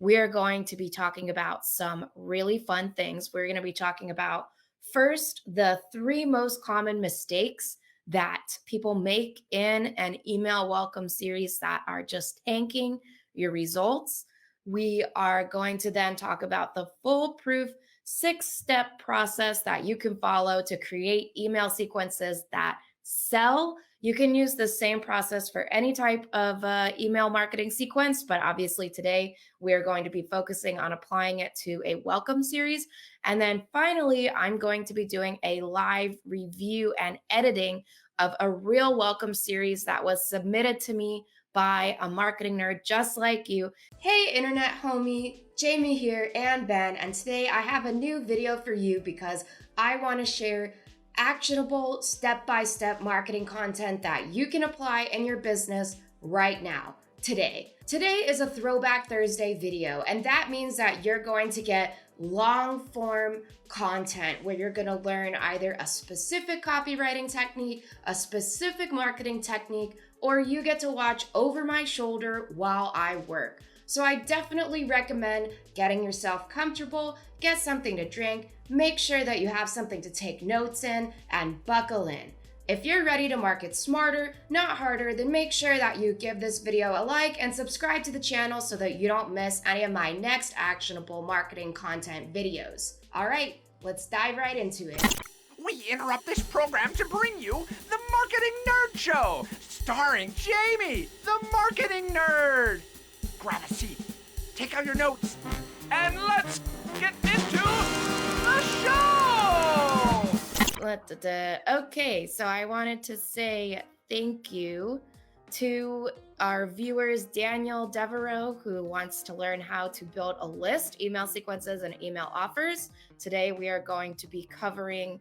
we are going to be talking about some really fun things. We're going to be talking about first the three most common mistakes that people make in an email welcome series that are just tanking your results. We are going to then talk about the foolproof 6-step process that you can follow to create email sequences that sell. You can use the same process for any type of email marketing sequence, but obviously today we're going to be focusing on applying it to a welcome series. And then finally, I'm going to be doing a live review and editing of a real welcome series that was submitted to me by a marketing nerd just like you. Hey, internet homie, Jamie here and Ben, and today I have a new video for you because I want to share actionable step-by-step marketing content that you can apply in your business right now, today. Today is a Throwback Thursday video, and that means that you're going to get long-form content where you're going to learn either a specific copywriting technique, a specific marketing technique, or you get to watch over my shoulder while I work. So I definitely recommend getting yourself comfortable, get something to drink, make sure that you have something to take notes in, and buckle in. If you're ready to market smarter, not harder, then make sure that you give this video a like and subscribe to the channel so that you don't miss any of my next actionable marketing content videos. All right, let's dive right into it. We interrupt this program to bring you the Marketing Nerd Show, starring Jamie, the Marketing Nerd. Grab a seat, take out your notes, and let's get into the show! Okay, so I wanted to say thank you to our viewers, Daniel Devereaux, who wants to learn how to build a list, email sequences, and email offers. Today, we are going to be covering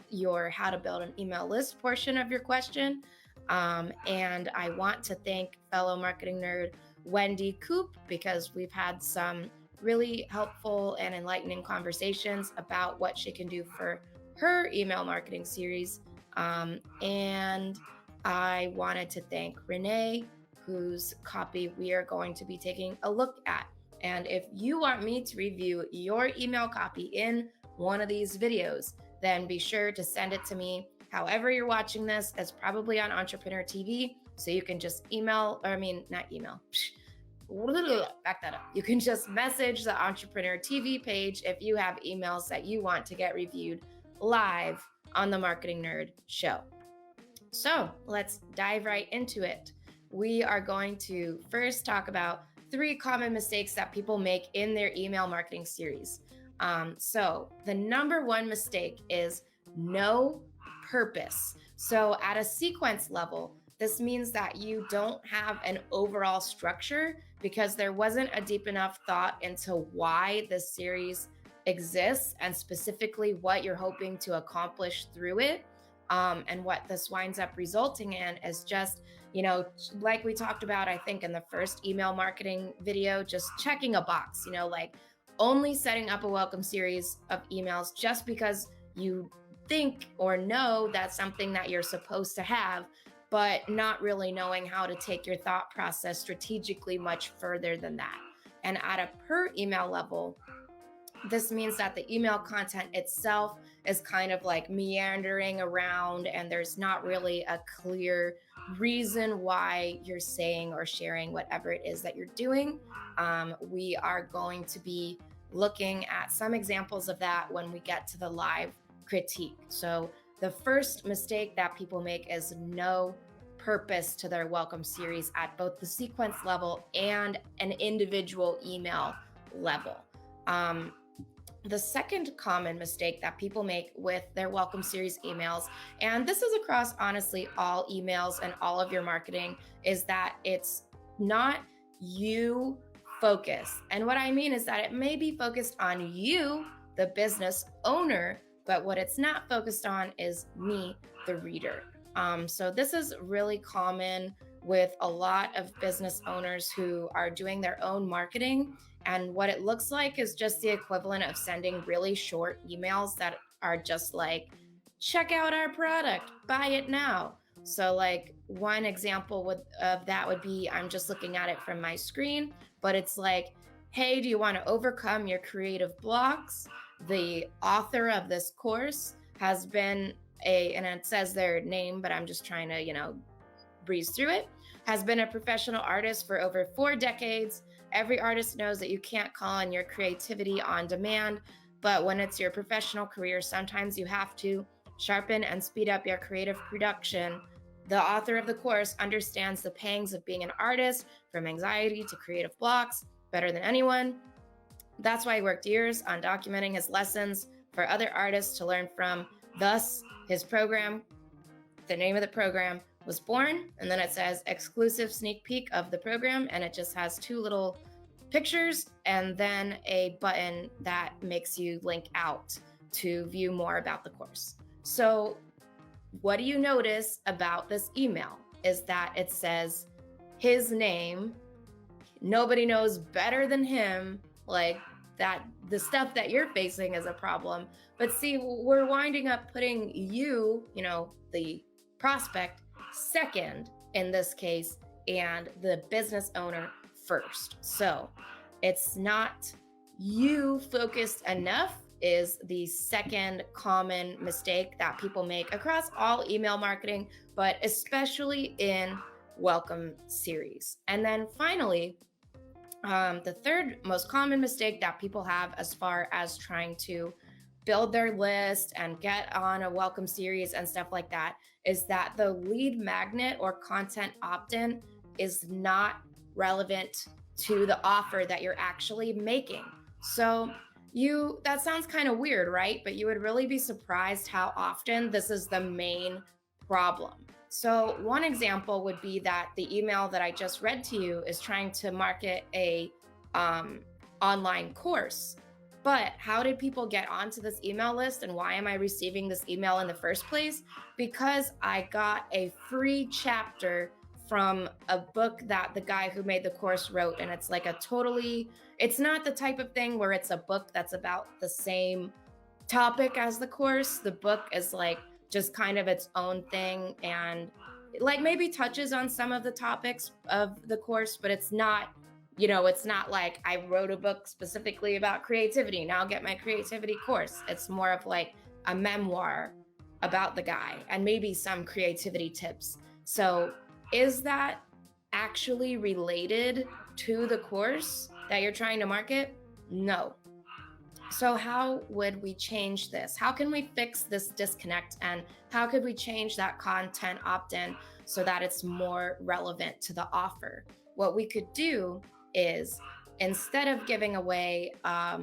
your how to build an email list portion of your question. And I want to thank fellow marketing nerd Wendy Coop because we've had some really helpful and enlightening conversations about what she can do for her email marketing series. And I wanted to thank Renee, whose copy we are going to be taking a look at. And if you want me to review your email copy in one of these videos, then be sure to send it to me. However you're watching this, it's probably on Entrepreneur TV, so you can just back that up. You can just message the Entrepreneur TV page if you have emails that you want to get reviewed live on the Marketing Nerd Show. So let's dive right into it. We are going to first talk about 3 common mistakes that people make in their email marketing series. So the number 1 mistake is no purpose. So at a sequence level, this means that you don't have an overall structure because there wasn't a deep enough thought into why this series exists and specifically what you're hoping to accomplish through it. And what this winds up resulting in is just, like we talked about, I think in the first email marketing video, just checking a box, like only setting up a welcome series of emails just because you think or know that's something that you're supposed to have, but not really knowing how to take your thought process strategically much further than that. And at a per email level, this means that the email content itself is kind of like meandering around and there's not really a clear reason why you're saying or sharing whatever it is that you're doing. We are going to be looking at some examples of that when we get to the live critique. So the first mistake that people make is no purpose to their welcome series at both the sequence level and an individual email level. The second common mistake that people make with their welcome series emails, and this is across honestly all emails and all of your marketing, is that it's not you focused. And what I mean is that it may be focused on you, the business owner, but what it's not focused on is me, the reader. So this is really common with a lot of business owners who are doing their own marketing. And what it looks like is just the equivalent of sending really short emails that are just like, check out our product, buy it now. So like one example of that would be, I'm just looking at it from my screen, but it's like, hey, do you want to overcome your creative blocks? The author of this course has been and it says their name, but I'm just trying to, breeze through it, has been a professional artist for over 4 decades. Every artist knows that you can't call on your creativity on demand, but when it's your professional career, sometimes you have to sharpen and speed up your creative production. The author of the course understands the pangs of being an artist, from anxiety to creative blocks, better than anyone. That's why he worked years on documenting his lessons for other artists to learn from. Thus, his program, the name of the program, was born. And then it says exclusive sneak peek of the program, and it just has 2 little pictures and then a button that makes you link out to view more about the course. So what do you notice about this email is that it says his name. Nobody knows better than him, like, that the stuff that you're facing is a problem. But see, we're winding up putting you, the prospect, second in this case, and the business owner first. So it's not you focused enough is the second common mistake that people make across all email marketing, but especially in welcome series. And then finally, the third most common mistake that people have as far as trying to build their list and get on a welcome series and stuff like that is that the lead magnet or content opt-in is not relevant to the offer that you're actually making. So that sounds kind of weird, right? But you would really be surprised how often this is the main problem. So one example would be that the email that I just read to you is trying to market a online course. But how did people get onto this email list, and why am I receiving this email in the first place? Because I got a free chapter from a book that the guy who made the course wrote. And it's like it's not the type of thing where it's a book that's about the same topic as the course. The book is like just kind of its own thing and like maybe touches on some of the topics of the course, but it's not, it's not like I wrote a book specifically about creativity, now get my creativity course. It's more of like a memoir about the guy and maybe some creativity tips. So is that actually related to the course that you're trying to market? No. So how would we change this? How can we fix this disconnect? And how could we change that content opt-in so that it's more relevant to the offer? What we could do is instead of giving away a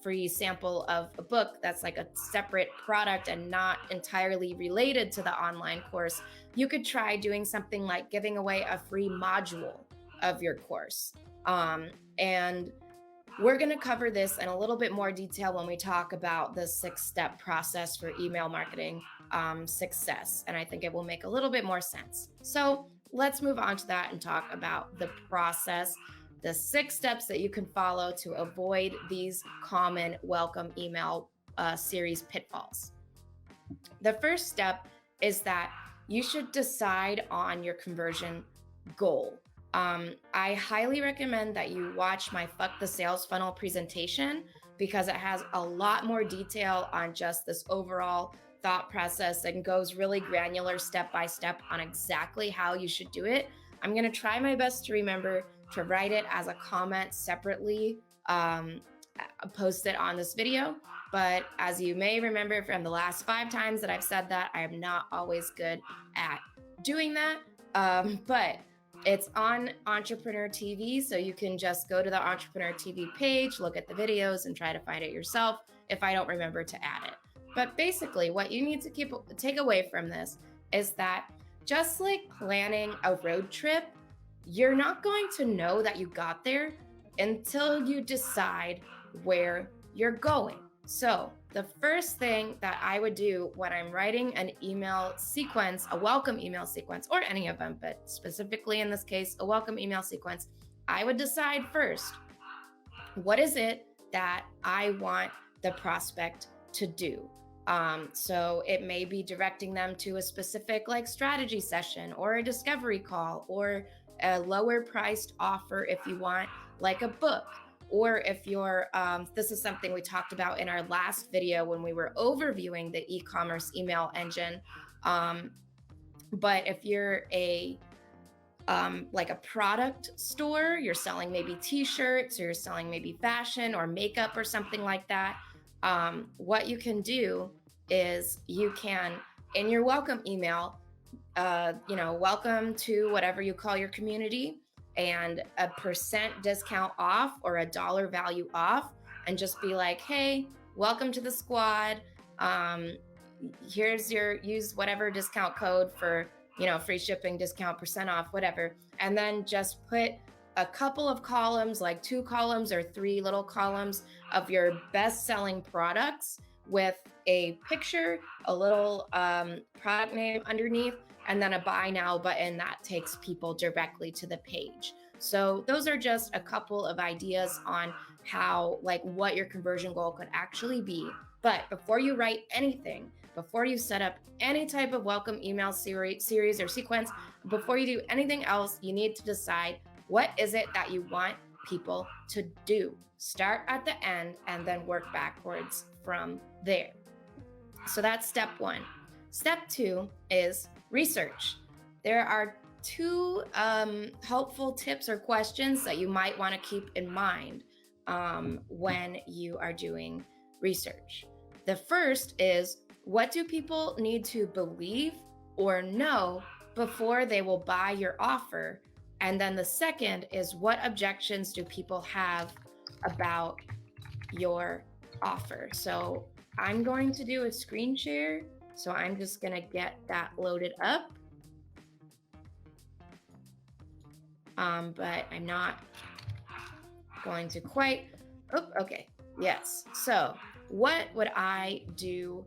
free sample of a book that's like a separate product and not entirely related to the online course, you could try doing something like giving away a free module of your course. And we're going to cover this in a little bit more detail when we talk about the 6-step process for email marketing success. And I think it will make a little bit more sense. So let's move on to that and talk about the process, the 6 steps that you can follow to avoid these common welcome email series pitfalls. The first step is that you should decide on your conversion goal. I highly recommend that you watch my Fuck the Sales Funnel presentation because it has a lot more detail on just this overall thought process and goes really granular step by step on exactly how you should do it. I'm going to try my best to remember to write it as a comment separately, post it on this video. But as you may remember from the last 5 times that I've said that, I am not always good at doing that. But it's on Entrepreneur TV, so you can just go to the Entrepreneur TV page, look at the videos, and try to find it yourself if I don't remember to add it. But basically, what you need to take away from this is that just like planning a road trip, you're not going to know that you got there until you decide where you're going. So the first thing that I would do when I'm writing an email sequence, a welcome email sequence, or any of them, but specifically in this case, a welcome email sequence, I would decide first, what is it that I want the prospect to do? So it may be directing them to a specific like strategy session or a discovery call or a lower priced offer if you want like a book. Or if you're, this is something we talked about in our last video when we were overviewing the e-commerce email engine. But if you're like a product store, you're selling maybe t-shirts or you're selling maybe fashion or makeup or something like that. What you can do is you can, in your welcome email, welcome to whatever you call your community and a percent discount off or a dollar value off, and just be like, hey, welcome to the squad. Here's use whatever discount code for, free shipping, discount, percent off, whatever. And then just put a couple of columns, like 2 columns or 3 little columns of your best selling products with a picture, a little product name underneath, and then a buy now button that takes people directly to the page. So those are just a couple of ideas on how, like, what your conversion goal could actually be. But before you write anything, before you set up any type of welcome email series or sequence, before you do anything else, you need to decide what is it that you want people to do. Start at the end and then work backwards from there. So that's step 1. Step 2 is research. There are 2 helpful tips or questions that you might want to keep in mind when you are doing research. The first is, what do people need to believe or know before they will buy your offer? And then the second is, what objections do people have about your offer? So I'm going to do a screen share. So I'm just going to get that loaded up. But I'm not going to quite. Oh, okay. Yes. So what would I do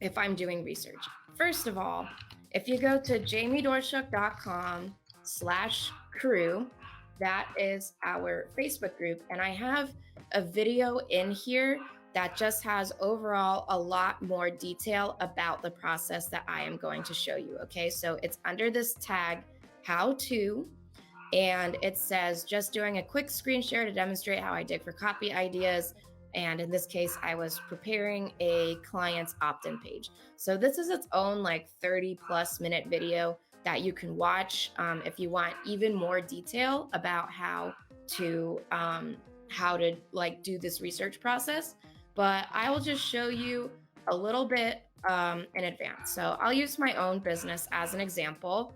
if I'm doing research? First of all, if you go to jamiedoerschuck.com/crew, that is our Facebook group. And I have a video in here that just has overall a lot more detail about the process that I am going to show you. Okay, so it's under this tag, how to, and it says, just doing a quick screen share to demonstrate how I dig for copy ideas. And in this case, I was preparing a client's opt-in page. So this is its own like 30+ minute video that you can watch if you want even more detail about how to like do this research process. But I will just show you a little bit in advance. So I'll use my own business as an example.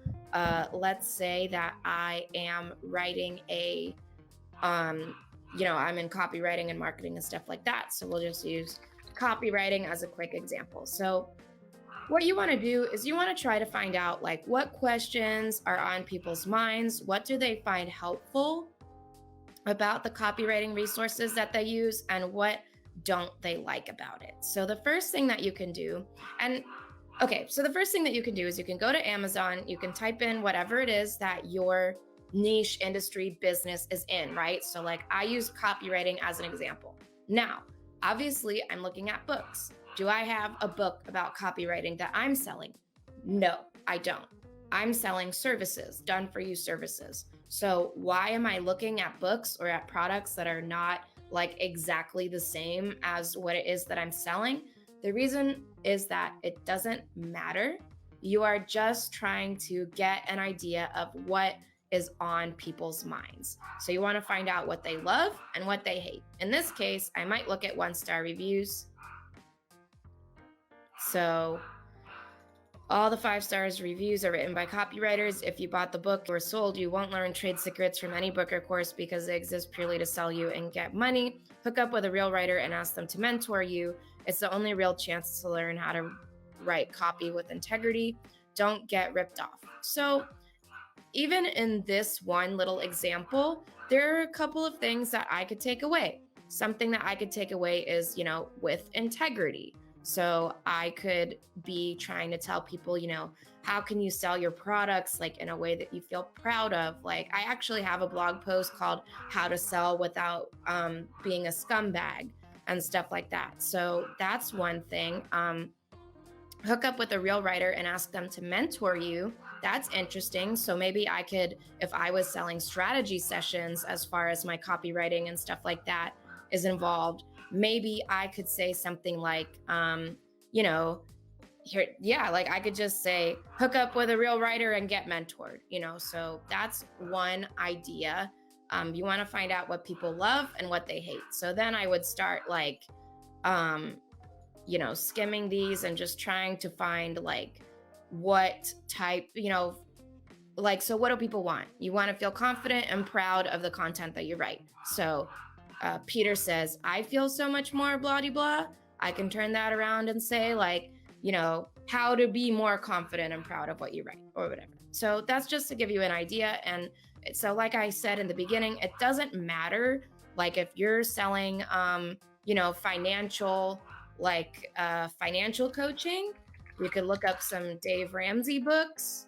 Let's say that I am writing I'm in copywriting and marketing and stuff like that. So we'll just use copywriting as a quick example. So what you want to do is you want to try to find out, like, what questions are on people's minds? What do they find helpful about the copywriting resources that they use, and what don't they like about it? So the first thing that you can do, is you can go to Amazon, you can type in whatever it is that your niche industry business is in, right? So like I use copywriting as an example. Now, obviously I'm looking at books. Do I have a book about copywriting that I'm selling? No, I don't. I'm selling services, done for you services. So why am I looking at books or at products that are not like exactly the same as what it is that I'm selling? The reason is that it doesn't matter. You are just trying to get an idea of what is on people's minds. So you want to find out what they love and what they hate. In this case, I might look at 1-star reviews. So all the 5 stars reviews are written by copywriters. If you bought the book or sold, you won't learn trade secrets from any book or course because they exist purely to sell you and get money. Hook up with a real writer and ask them to mentor you. It's the only real chance to learn how to write copy with integrity. Don't get ripped off. So even in this one little example, there are a couple of things that I could take away. Something that I could take away is, with integrity. So I could be trying to tell people, how can you sell your products like in a way that you feel proud of? Like I actually have a blog post called How to Sell Without Being a Scumbag. and stuff like that. So that's one thing. Hook up with a real writer and ask them to mentor you. That's interesting. So maybe I could, if I was selling strategy sessions as far as my copywriting and stuff like that is involved, maybe I could say something like, here, yeah, like I could just say, hook up with a real writer and get mentored, so that's one idea. You want to find out what people love and what they hate. So then I would start like, skimming these and just trying to find like what type, so what do people want? You want to feel confident and proud of the content that you write. So Peter says, I feel so much more blah, blah, blah. I can turn that around and say like, how to be more confident and proud of what you write or whatever. So that's just to give you an idea. And so like I said in the beginning, it doesn't matter. Like if you're selling, financial coaching, you could look up some Dave Ramsey books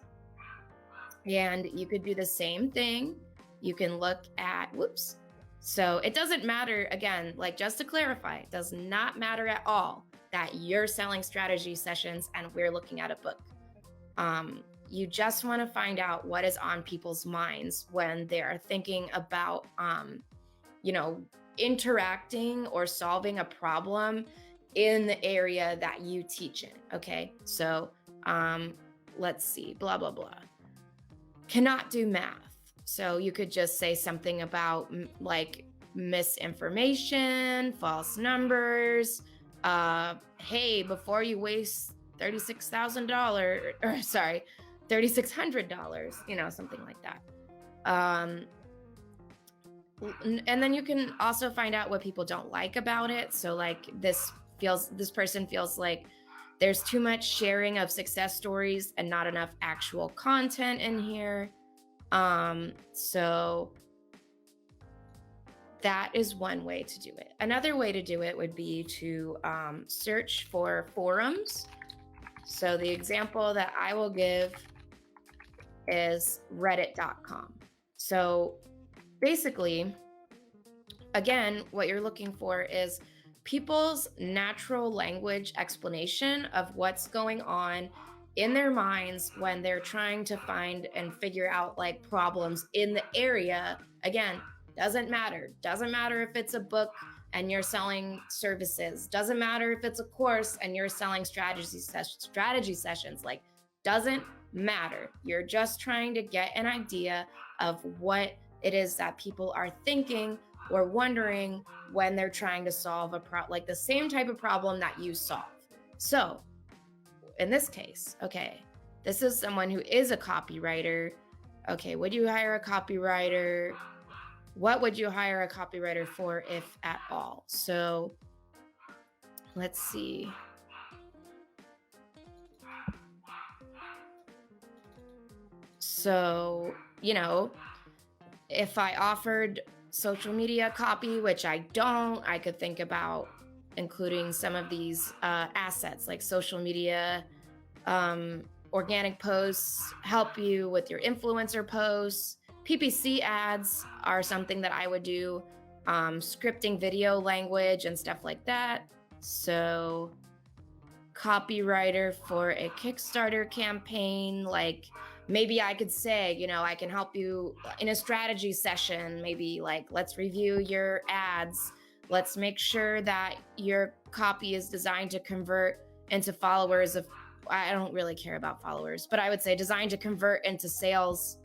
and you could do the same thing. You can look at, So it doesn't matter, again, like just to clarify, it does not matter at all that you're selling strategy sessions and we're looking at a book. You just want to find out what is on people's minds when they're thinking about, interacting or solving a problem in the area that you teach in. Okay. So, let's see, blah, blah, blah. Cannot do math. So you could just say something about like misinformation, false numbers. Hey, before you waste $3,600, something like that. And then you can also find out what people don't like about it. So like this person feels like there's too much sharing of success stories and not enough actual content in here. So that is one way to do it. Another way to do it would be to search for forums. So the example that I will give is reddit.com. So basically, again, what you're looking for is people's natural language explanation of what's going on in their minds when they're trying to find and figure out like problems in the area. Again, doesn't matter if it's a book and you're selling services, doesn't matter if it's a course and you're selling strategy sessions, like doesn't matter. You're just trying to get an idea of what it is that people are thinking or wondering when they're trying to solve like the same type of problem that you solve. So in this case, okay, this is someone who is a copywriter. Okay, would you hire a copywriter? What would you hire a copywriter for, if at all? So let's see. So, if I offered social media copy, which I don't, I could think about including some of these assets like social media, organic posts, help you with your influencer posts. PPC ads are something that I would do, scripting video language and stuff like that. So copywriter for a Kickstarter campaign, like maybe I could say, I can help you in a strategy session, maybe like, let's review your ads. Let's make sure that your copy is designed to convert into followers I don't really care about followers, but I would say designed to convert into sales.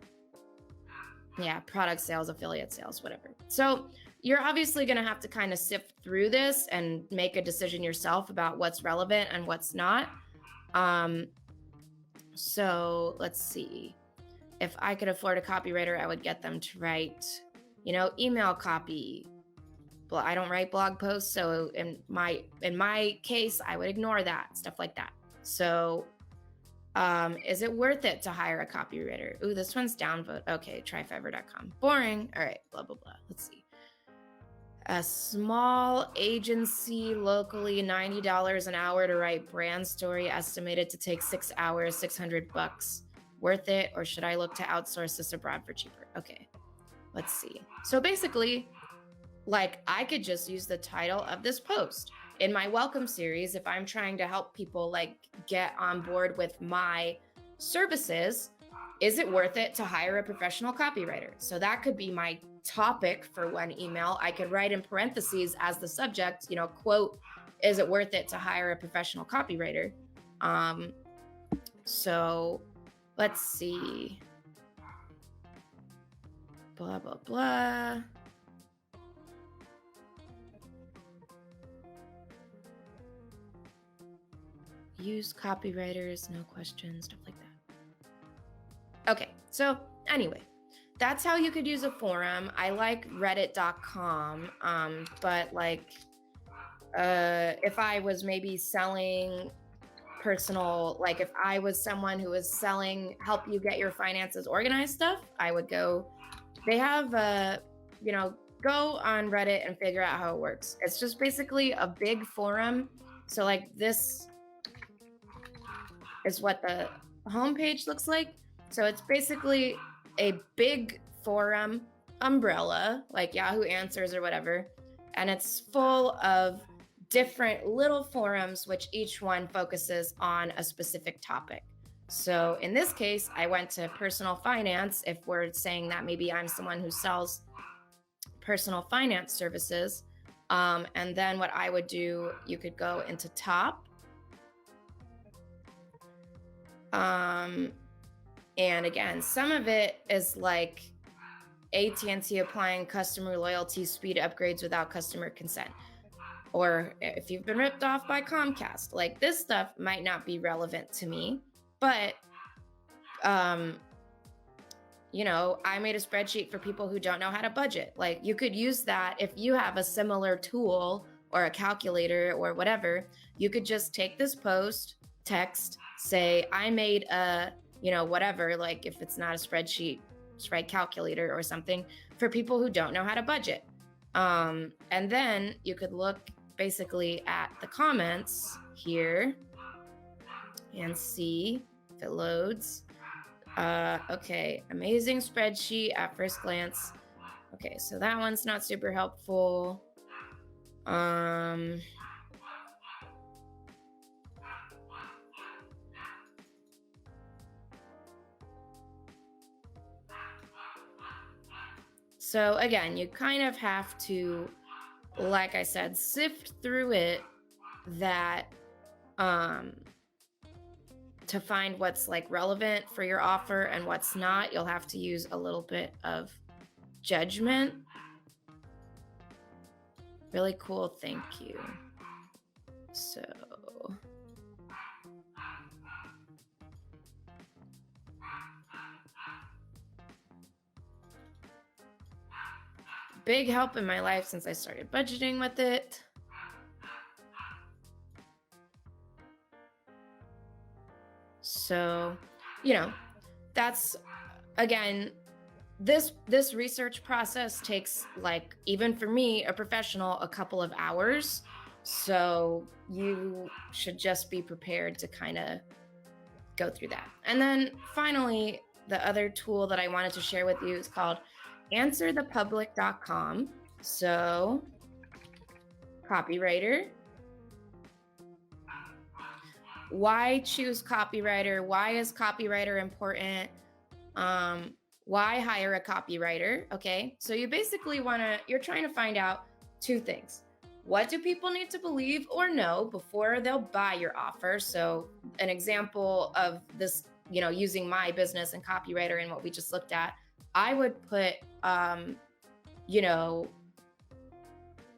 Yeah, product sales, affiliate sales, whatever. So you're obviously going to have to kind of sift through this and make a decision yourself about what's relevant and what's not. So let's see. If I could afford a copywriter, I would get them to write, email copy. Well, I don't write blog posts, so in my case, I would ignore that, stuff like that. So is it worth it to hire a copywriter? Ooh, this one's downvote. Okay, tryfiverr.com. Boring. All right, blah, blah, blah. Let's see. A small agency locally, $90 an hour to write brand story, estimated to take 6 hours, $600. Worth it, or should I look to outsource this abroad for cheaper? Okay, let's see. So basically, like I could just use the title of this post in my welcome series. If I'm trying to help people like get on board with my services, is it worth it to hire a professional copywriter? So that could be my topic for one email. I could write in parentheses as the subject, quote, is it worth it to hire a professional copywriter? So let's see. Blah, blah, blah. Use copywriters, no questions, stuff like that. Okay, so anyway, that's how you could use a forum. I like reddit.com, but like if I was maybe selling personal, like if I was someone who was selling help you get your finances organized stuff, I would go, they have go on Reddit and figure out how it works. It's just basically a big forum. So like this is what the homepage looks like. So it's basically a big forum umbrella, like Yahoo Answers or whatever, and it's full of different little forums, which each one focuses on a specific topic. So in this case, I went to personal finance. If we're saying that maybe I'm someone who sells personal finance services, and then what I would do, you could go into top. And again, some of it is like AT&T applying customer loyalty speed upgrades without customer consent. Or if you've been ripped off by Comcast, like this stuff might not be relevant to me, but, I made a spreadsheet for people who don't know how to budget. Like you could use that if you have a similar tool or a calculator or whatever. You could just take this post, text, say, I made a, whatever, like if it's not a spreadsheet, just write calculator or something for people who don't know how to budget. And then you could look basically at the comments here and see if it loads. Okay, amazing spreadsheet at first glance. Okay, so that one's not super helpful. So again, you kind of have to, like I said, sift through it that to find what's like relevant for your offer and what's not. You'll have to use a little bit of judgment. Really cool, thank you. So big help in my life since I started budgeting with it. So, that's, again, this research process takes, like, even for me, a professional, a couple of hours. So you should just be prepared to kind of go through that. And then finally, the other tool that I wanted to share with you is called answerthepublic.com. So copywriter. Why choose copywriter? Why is copywriter important? Why hire a copywriter? Okay, so you basically you're trying to find out two things. What do people need to believe or know before they'll buy your offer? So an example of this, using my business and copywriter and what we just looked at, I would put,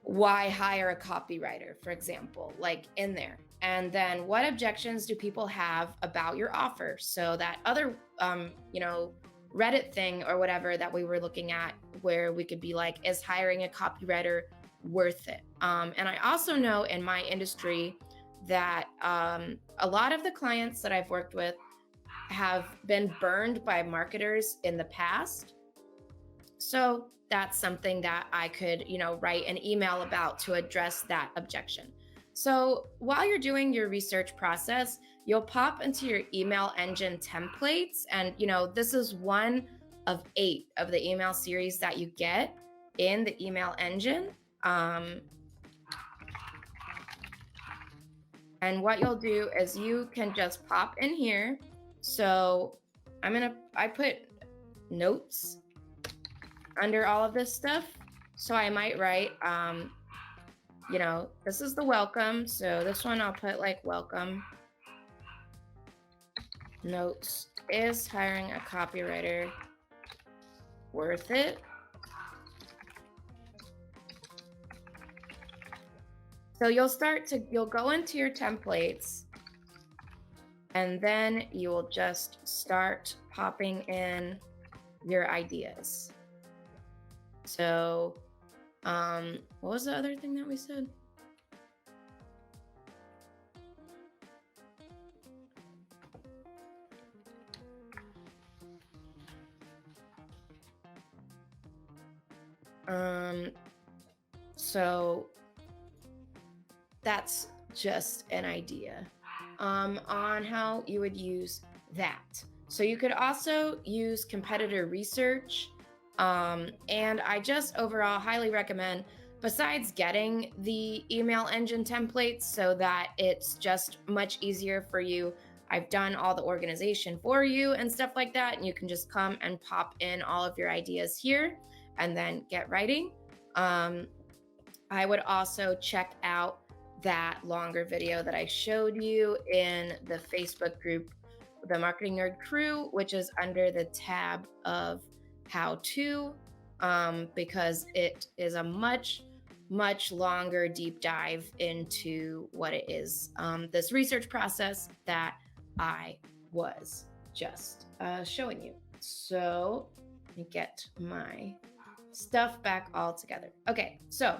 why hire a copywriter, for example, like in there. And then what objections do people have about your offer? So that other, Reddit thing or whatever that we were looking at, where we could be like, is hiring a copywriter worth it? And I also know in my industry that a lot of the clients that I've worked with have been burned by marketers in the past. So that's something that I could, write an email about to address that objection. So while you're doing your research process, you'll pop into your email engine templates. And, this is one of 8 of the email series that you get in the email engine. And what you'll do is you can just pop in here. So I put notes under all of this stuff. So I might write, this is the welcome. So this one I'll put like welcome. Notes, is hiring a copywriter worth it? So you'll go into your templates, and then you will just start popping in your ideas. So, what was the other thing that we said? So that's just an idea on how you would use that. So you could also use competitor research. And I just overall highly recommend, besides getting the email engine templates so that it's just much easier for you, I've done all the organization for you and stuff like that. And you can just come and pop in all of your ideas here and then get writing. I would also check out that longer video that I showed you in the Facebook group, the Marketing Nerd Crew, which is under the tab of how to, because it is a much longer deep dive into what it is, this research process that I was just showing you. So let me get my stuff back all together. Okay, so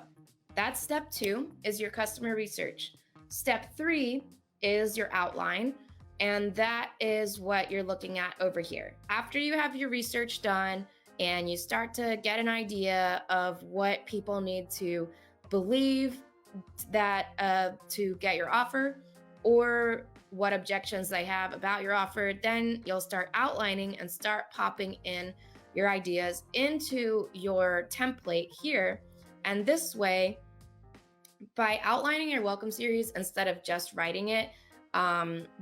that's step 2 is your customer research. Step 3 is your outline. And that is what you're looking at over here. After you have your research done and you start to get an idea of what people need to believe that to get your offer, or what objections they have about your offer, then you'll start outlining and start popping in your ideas into your template here. And this way, by outlining your welcome series instead of just writing it,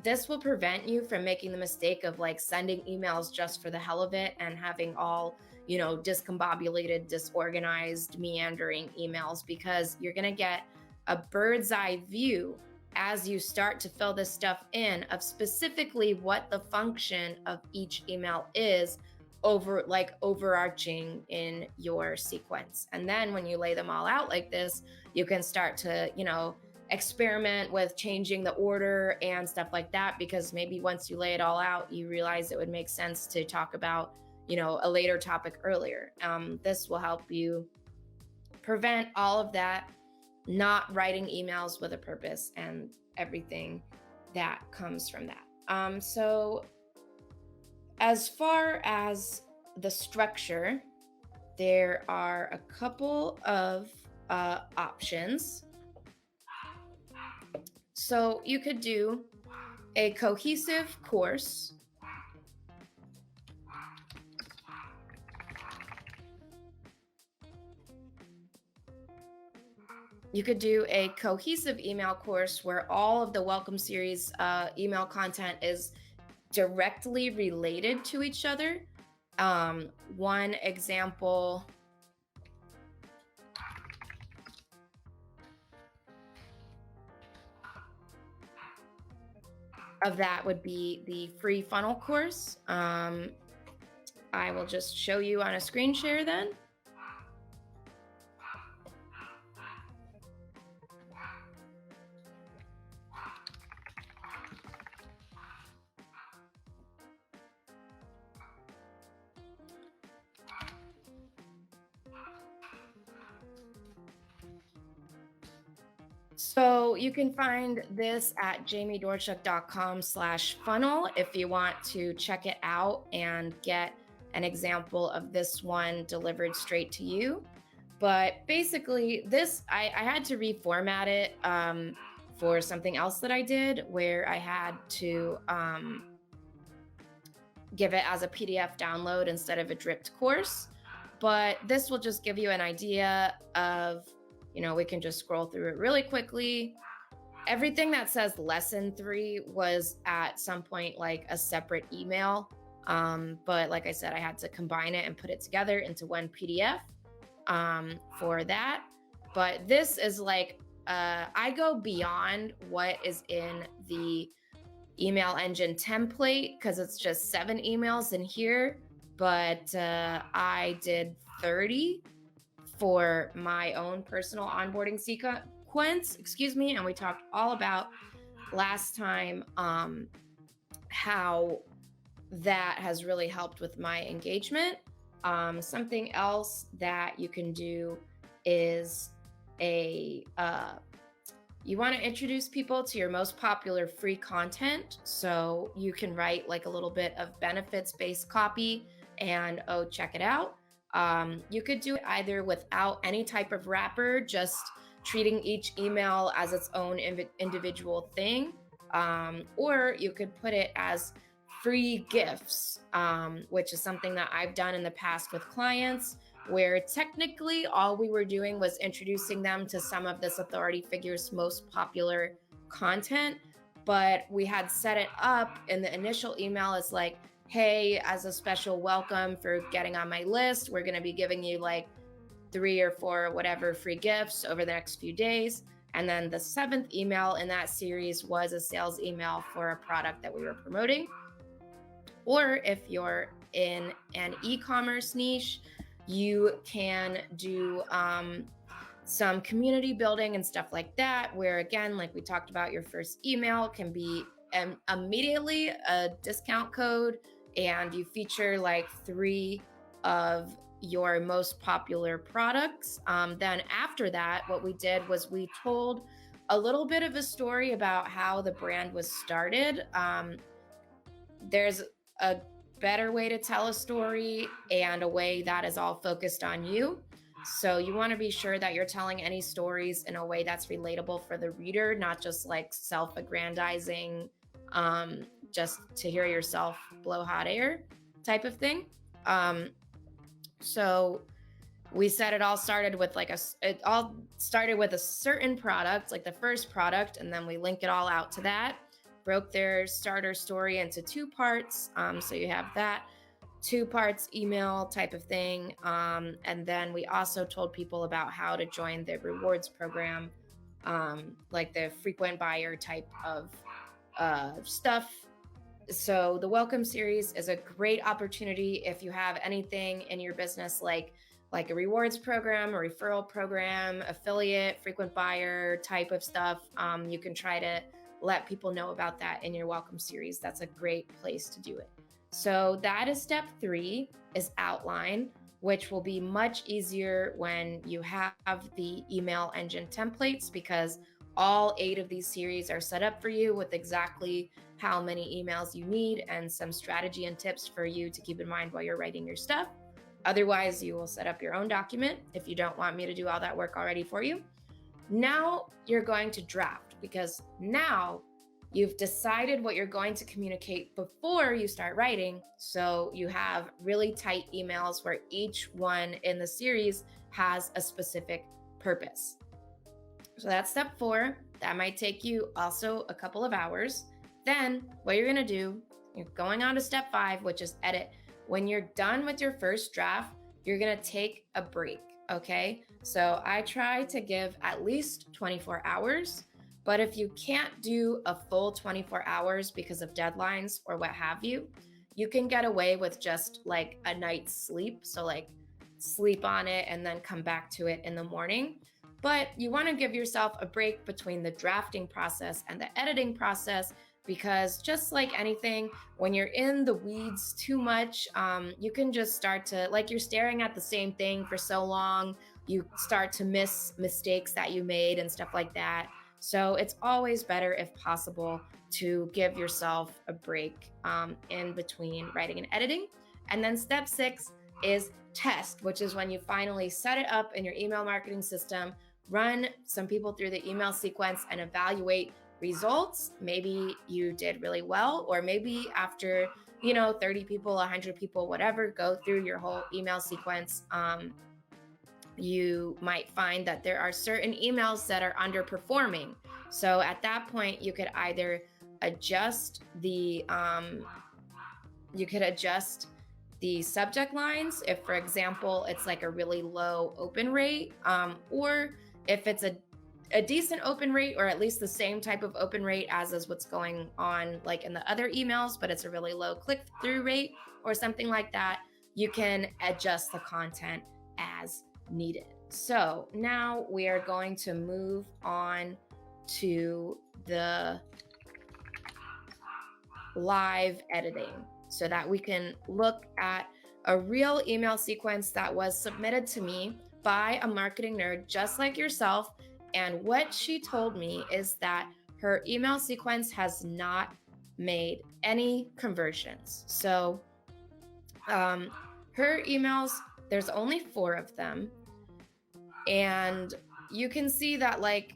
this will prevent you from making the mistake of like sending emails just for the hell of it and having all, discombobulated, disorganized, meandering emails, because you're going to get a bird's eye view as you start to fill this stuff in of specifically what the function of each email is overarching in your sequence. And then when you lay them all out like this, you can start to, experiment with changing the order and stuff like that, because maybe once you lay it all out, you realize it would make sense to talk about, a later topic earlier. This will help you prevent all of that, not writing emails with a purpose and everything that comes from that. So as far as the structure, there are a couple of options. So you could do a cohesive course. You could do a cohesive email course where all of the welcome series email content is directly related to each other. One example of that would be the free funnel course. I will just show you on a screen share then. So you can find this at jamiedoerschuck.com/funnel if you want to check it out and get an example of this one delivered straight to you. But basically this, I had to reformat it for something else that I did, where I had to give it as a PDF download instead of a dripped course. But this will just give you an idea of we can just scroll through it really quickly. Everything that says lesson 3 was at some point like a separate email. But like I said, I had to combine it and put it together into one PDF for that. But this is like, I go beyond what is in the email engine template because it's just 7 emails in here. But I did 30 for my own personal onboarding sequence, and we talked all about last time how that has really helped with my engagement. Something else that you can do is you want to introduce people to your most popular free content. So you can write like a little bit of benefits-based copy and, oh, check it out. You could do it either without any type of wrapper, just treating each email as its own individual thing. Or you could put it as free gifts, which is something that I've done in the past with clients, where technically all we were doing was introducing them to some of this authority figure's most popular content. But we had set it up in the initial email as like, hey, as a special welcome for getting on my list, we're going to be giving you like 3 or 4 whatever free gifts over the next few days. And then the 7th email in that series was a sales email for a product that we were promoting. Or if you're in an e-commerce niche, you can do some community building and stuff like that, where again, like we talked about, your first email can be immediately a discount code, and you feature like 3 of your most popular products. Then after that, what we did was we told a little bit of a story about how the brand was started. There's a better way to tell a story and a way that is all focused on you. So you want to be sure that you're telling any stories in a way that's relatable for the reader, not just like self-aggrandizing, just to hear yourself blow hot air type of thing. So we said it all started with a certain product, like the first product, and then we link it all out to that. Broke their starter story into 2 parts. So you have that 2 parts email type of thing. And then we also told people about how to join the rewards program, like the frequent buyer type of stuff. So the welcome series is a great opportunity if you have anything in your business like a rewards program, a referral program, affiliate, frequent buyer type of stuff. You can try to let people know about that in your welcome series. That's a great place to do it. So that is step 3, is outline, which will be much easier when you have the email engine templates, because all 8 of these series are set up for you with exactly how many emails you need and some strategy and tips for you to keep in mind while you're writing your stuff. Otherwise, you will set up your own document if you don't want me to do all that work already for you. Now you're going to draft, because now you've decided what you're going to communicate before you start writing. So you have really tight emails where each one in the series has a specific purpose. So that's step 4. That might take you also a couple of hours. Then what you're going to do, you're going on to step 5, which is edit. When you're done with your first draft, you're going to take a break. Okay. So I try to give at least 24 hours, but if you can't do a full 24 hours because of deadlines or what have you, you can get away with just like a night's sleep. So like sleep on it and then come back to it in the morning. But you want to give yourself a break between the drafting process and the editing process, because just like anything, when you're in the weeds too much, you can just start to, like, you're staring at the same thing for so long, you start to miss mistakes that you made and stuff like that. So it's always better, if possible, to give yourself a break in between writing and editing. And then step 6 is test, which is when you finally set it up in your email marketing system, run some people through the email sequence and evaluate results. Maybe you did really well, or maybe after 30 people, 100 people, whatever, go through your whole email sequence you might find that there are certain emails that are underperforming. So at that point, you could either adjust the subject lines if, for example, it's like a really low open rate, or if it's a decent open rate, or at least the same type of open rate as is what's going on like in the other emails, but it's a really low click-through rate or something like that, you can adjust the content as needed. So now we are going to move on to the live editing so that we can look at a real email sequence that was submitted to me by a marketing nerd just like yourself. And what she told me is that her email sequence has not made any conversions. So her emails, there's only 4 of them. And you can see that like,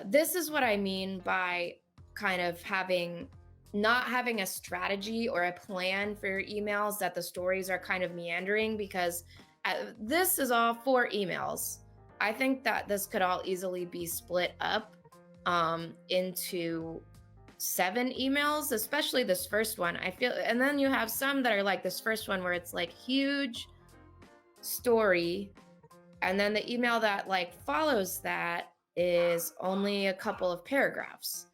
this is what I mean by kind of not having a strategy or a plan for your emails, that the stories are kind of meandering, because this is all 4 emails. I think that this could all easily be split up into 7 emails, especially this first one. I feel, and then you have some that are like this first one where it's like huge story, and then the email that like follows that is only a couple of paragraphs.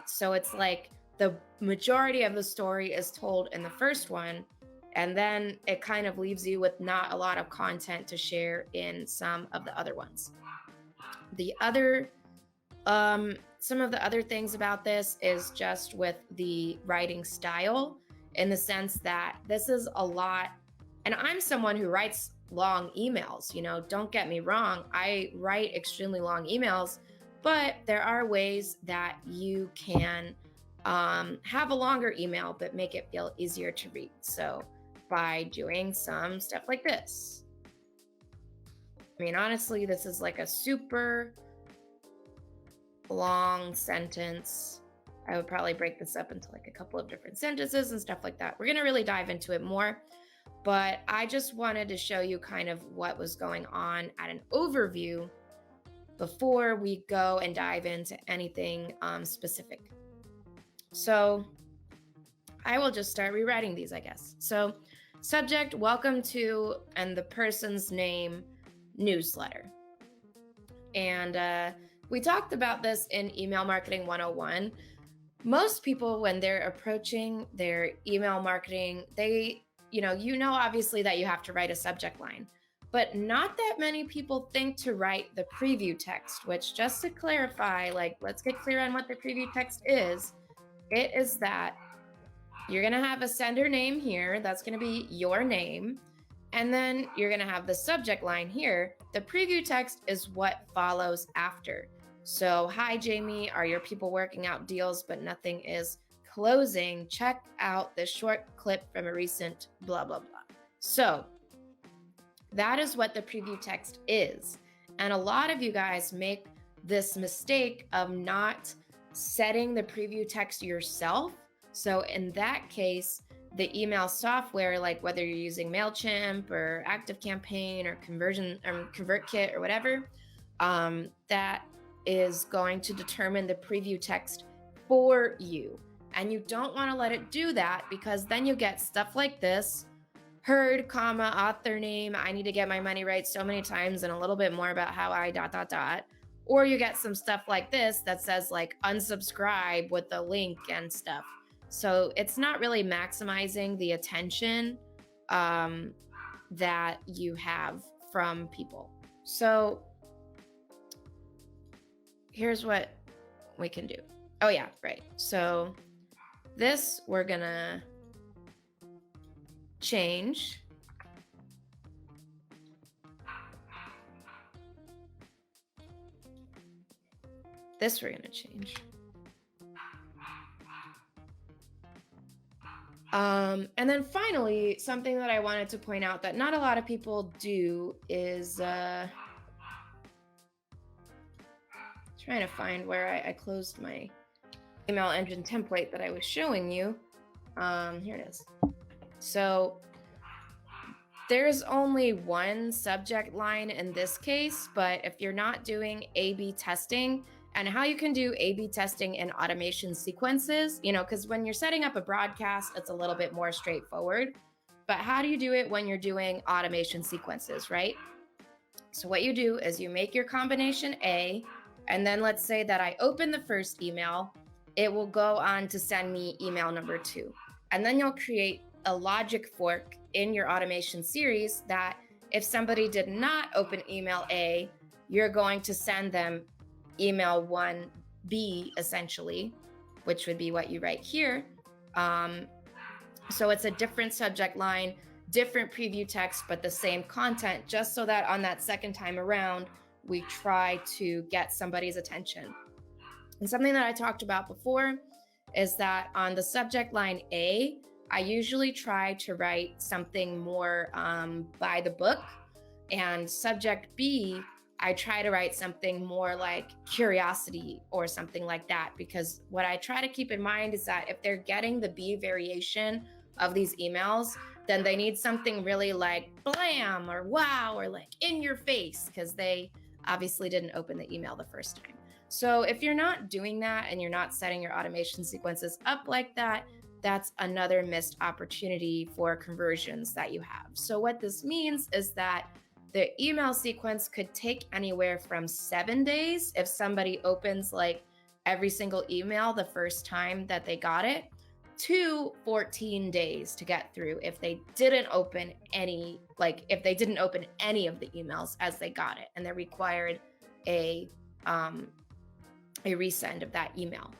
So it's like the majority of the story is told in the first one, and then it kind of leaves you with not a lot of content to share in some of the other ones. The other, some of the other things about this is just with the writing style, in the sense that this is a lot, and I'm someone who writes long emails, you know, don't get me wrong, I write extremely long emails, but there are ways that you can have a longer email but make it feel easier to read. So by doing some stuff like this. I mean, honestly, this is like a super long sentence. I would probably break this up into like a couple of different sentences and stuff like that. We're going to really dive into it more, but I just wanted to show you kind of what was going on at an overview before we go and dive into anything specific. So I will just start rewriting these, I guess. So subject, welcome to, and the person's name, newsletter. And we talked about this in Email Marketing 101. Most people, when they're approaching their email marketing, they, you know, obviously that you have to write a subject line, but not that many people think to write the preview text, which, just to clarify, like, let's get clear on what the preview text is. It is that you're going to have a sender name here. That's going to be your name. And then you're going to have the subject line here. The preview text is what follows after. So, hi, Jamie, are your people working out deals, but nothing is closing? Check out this short clip from a recent blah, blah, blah. So that is what the preview text is. And a lot of you guys make this mistake of not setting the preview text yourself. So in that case, the email software, like whether you're using MailChimp or ActiveCampaign or ConvertKit or whatever, that is going to determine the preview text for you. And you don't want to let it do that, because then you get stuff like this: heard, author name, I need to get my money right so many times, and a little bit more about how I ... Or you get some stuff like this that says like unsubscribe with the link and stuff. So it's not really maximizing the attention that you have from people. So here's what we can do. Oh yeah, right. So this we're gonna change. This we're gonna change. And then finally, something that I wanted to point out that not a lot of people do is trying to find where I closed my email engine template that I was showing you. Here it is. So There's only one subject line in this case, but if you're not doing A/B testing, and how you can do A/B testing in automation sequences, because when you're setting up a broadcast, it's a little bit more straightforward. But how do you do it when you're doing automation sequences, right? So what you do is you make your combination A, and then let's say that I open the first email, it will go on to send me email number 2. And then you'll create a logic fork in your automation series that if somebody did not open email A, you're going to send them email 1B essentially, which would be what you write here. So it's a different subject line, different preview text, but the same content, just so that on that second time around, we try to get somebody's attention. And something that I talked about before is that on the subject line A, I usually try to write something more by the book. And subject B, I try to write something more like curiosity or something like that, because what I try to keep in mind is that if they're getting the B variation of these emails, then they need something really like blam or wow or like in your face, because they obviously didn't open the email the first time. So if you're not doing that and you're not setting your automation sequences up like that, that's another missed opportunity for conversions that you have. So what this means is that the email sequence could take anywhere from 7 days if somebody opens like every single email the first time that they got it, to 14 days to get through if they didn't open any, if they didn't open any of the emails as they got it and they required a resend of that email.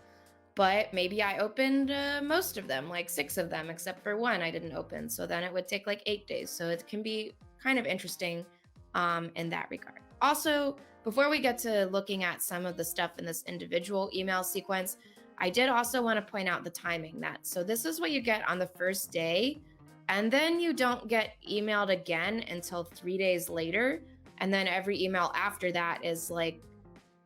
But maybe I opened most of them, like 6 of them, except for 1 I didn't open. So then it would take like 8 days. So it can be kind of interesting in that regard. Also, before we get to looking at some of the stuff in this individual email sequence, I did also want to point out the timing that. So this is what you get on the first day, and then you don't get emailed again until 3 days later. And then every email after that is like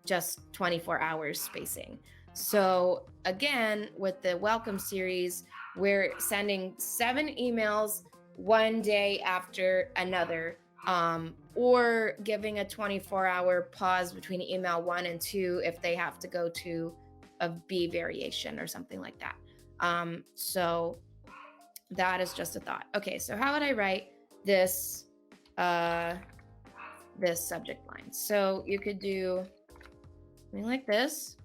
just 24 hours spacing. So again, with the welcome series, we're sending 7 emails one day after another, or giving a 24-hour pause between email 1 and 2 if they have to go to a B variation or something like that. So that is just a thought. Okay, so how would I write this this subject line? So you could do something like this.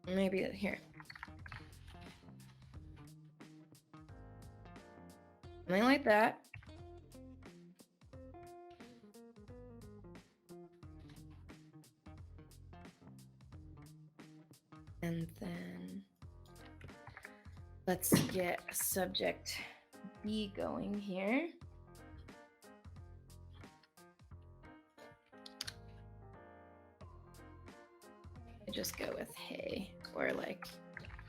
Maybe here. Something like that. And then let's get subject B going here. I just go with hey or like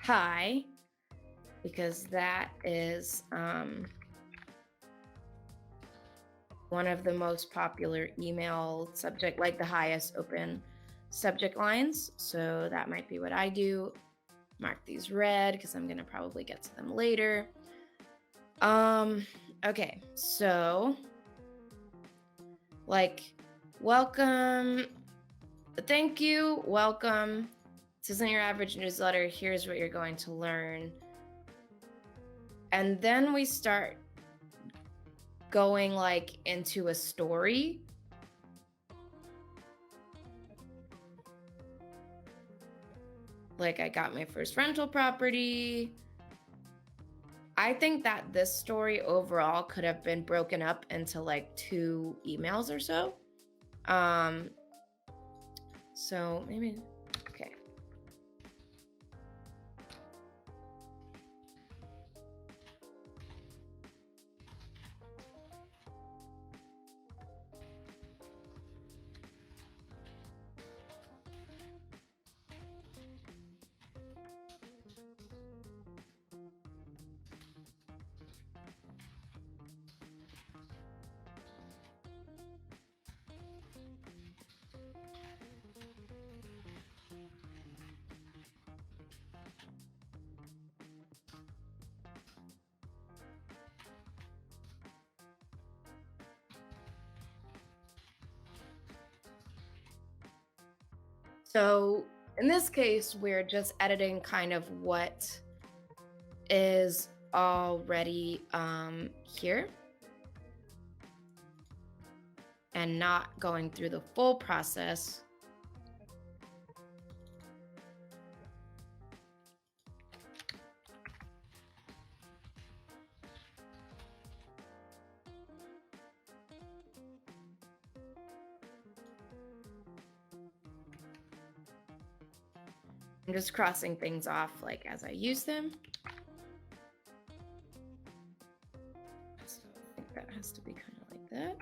hi, because that is one of the most popular email subject, like the highest open subject lines. So that might be what I do. Mark these red because I'm going to probably get to them later. Okay, so like welcome, thank you, welcome. This isn't your average newsletter. Here's what you're going to learn. And then we start going like into a story. Like I got my first rental property. I think that this story overall could have been broken up into like 2 emails or so. So maybe, okay. So in this case, we're just editing kind of what is already here and not going through the full process. I'm just crossing things off like as I use them. So I think that has to be kind of like that.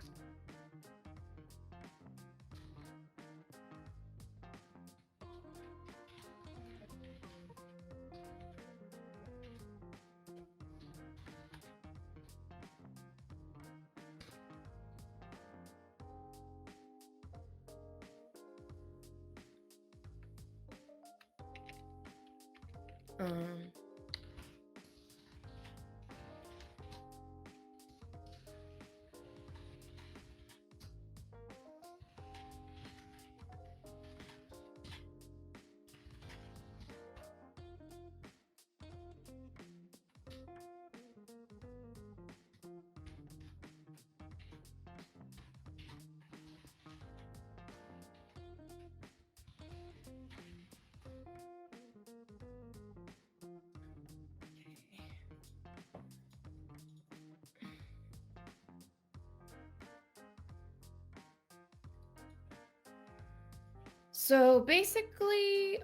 So basically,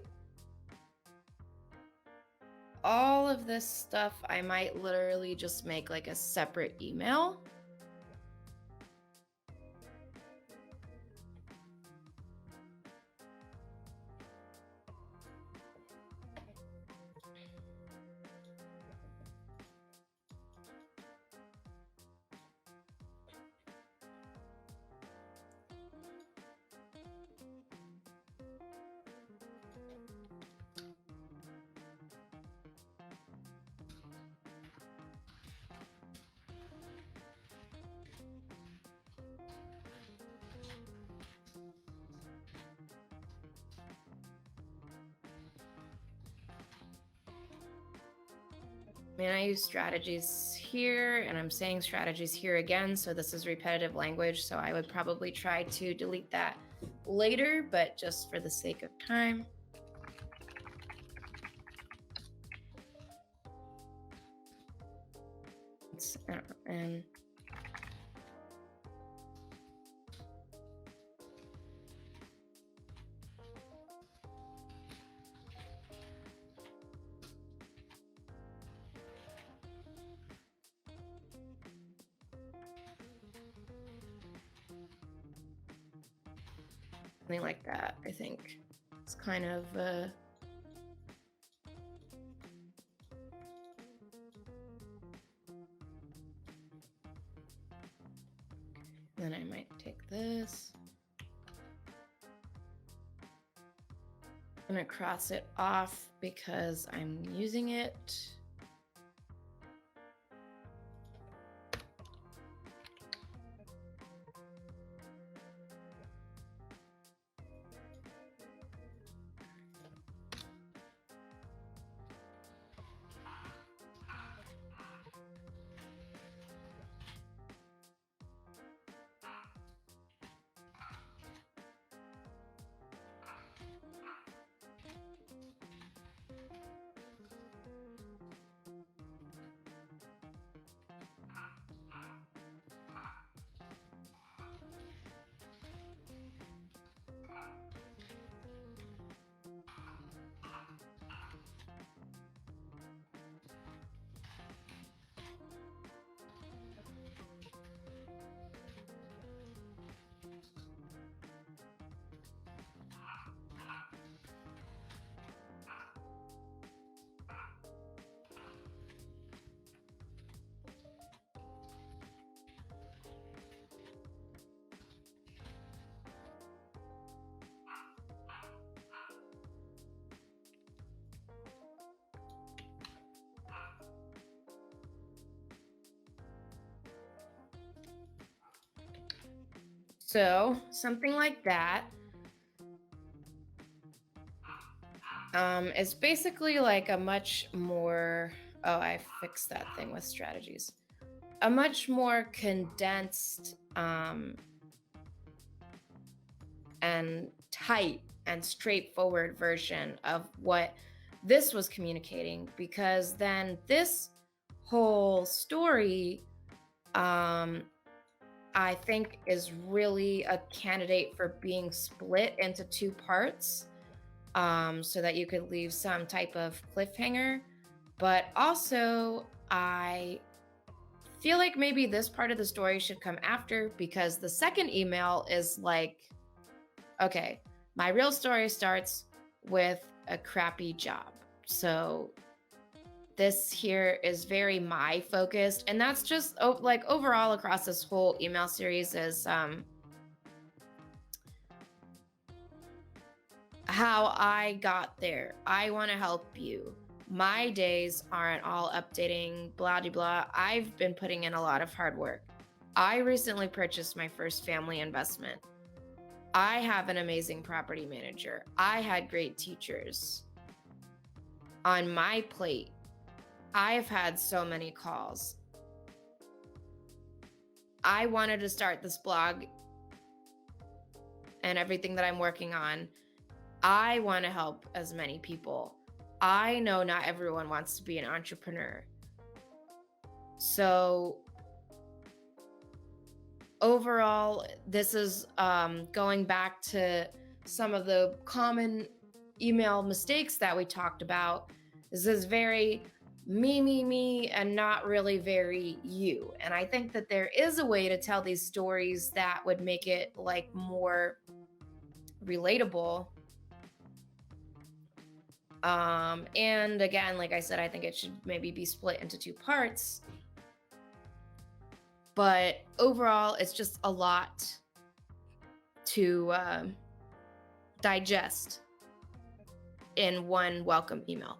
all of this stuff, I might literally just make like a separate email. I mean, I use strategies here and I'm saying strategies here again. So this is repetitive language. So I would probably try to delete that later, but just for the sake of time. And something like that, I think. It's kind of then I might take this. I'm gonna cross it off because I'm using it. So something like that. It's basically like a much more, oh, I fixed that thing with strategies. A much more condensed and tight and straightforward version of what this was communicating, because then this whole story, I think, is really a candidate for being split into two parts, so that you could leave some type of cliffhanger. But also, I feel like maybe this part of the story should come after, because the second email is like, okay, my real story starts with a crappy job. So this here is very my focused, and that's just like overall across this whole email series is how I got there. I want to help you. My days aren't all updating, blah, blah, blah. I've been putting in a lot of hard work. I recently purchased my first family investment. I have an amazing property manager. I had great teachers. On my plate, I've had so many calls. I wanted to start this blog and everything that I'm working on. I want to help as many people. I know not everyone wants to be an entrepreneur. So overall, this is going back to some of the common email mistakes that we talked about. This is very me, and not really very you. And I think that there is a way to tell these stories that would make it like more relatable. And again, like I said, I think it should maybe be split into two parts. But overall, it's just a lot to digest in one welcome email.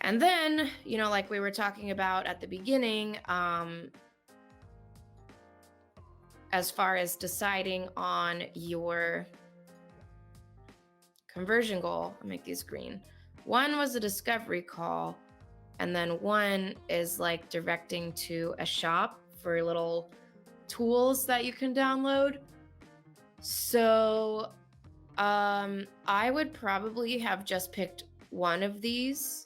And then, like we were talking about at the beginning, as far as deciding on your conversion goal, I'll make these green. One was a discovery call, and then one is like directing to a shop for little tools that you can download. So I would probably have just picked one of these.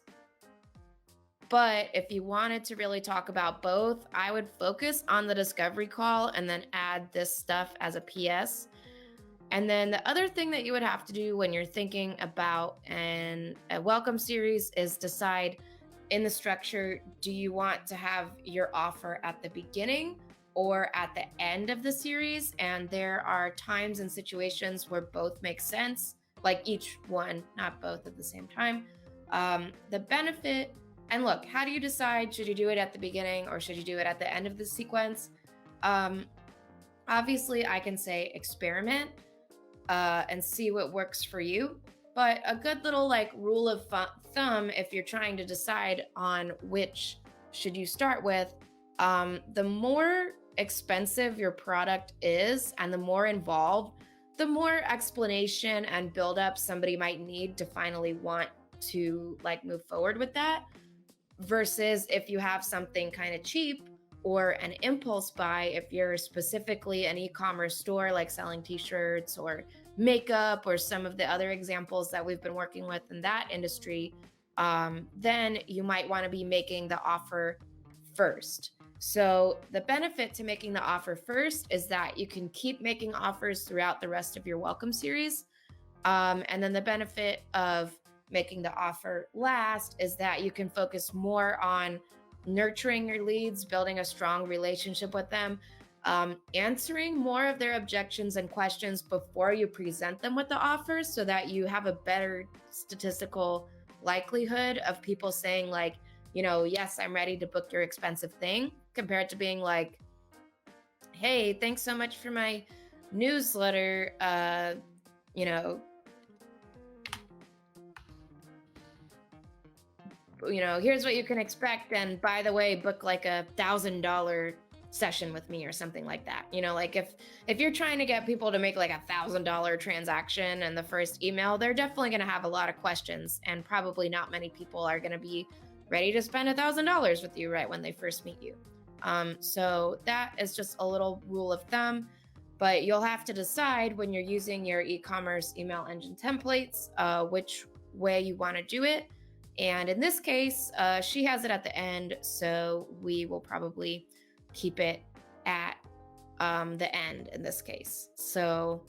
But if you wanted to really talk about both, I would focus on the discovery call and then add this stuff as a PS. And then the other thing that you would have to do when you're thinking about a welcome series is decide in the structure, do you want to have your offer at the beginning or at the end of the series? And there are times and situations where both make sense, like each one, not both at the same time. The benefit, and look, how do you decide? Should you do it at the beginning or should you do it at the end of the sequence? Obviously, I can say experiment and see what works for you. But a good little like rule of thumb, if you're trying to decide on which should you start with, the more expensive your product is and the more involved, the more explanation and build up somebody might need to finally want to like move forward with that. Versus if you have something kind of cheap or an impulse buy, if you're specifically an e-commerce store like selling t-shirts or makeup or some of the other examples that we've been working with in that industry, then you might want to be making the offer first. So the benefit to making the offer first is that you can keep making offers throughout the rest of your welcome series. And then the benefit of making the offer last is that you can focus more on nurturing your leads, building a strong relationship with them, answering more of their objections and questions before you present them with the offers, so that you have a better statistical likelihood of people saying like, yes, I'm ready to book your expensive thing, compared to being like, hey, thanks so much for my newsletter, here's what you can expect, and by the way, book like $1,000 session with me or something like that. Like if you're trying to get people to make like $1,000 transaction in the first email, they're definitely going to have a lot of questions, and probably not many people are going to be ready to spend $1,000 with you right when they first meet you. So that is just a little rule of thumb, but you'll have to decide when you're using your e-commerce email engine templates, which way you want to do it. And in this case, she has it at the end, so we will probably keep it at the end in this case. So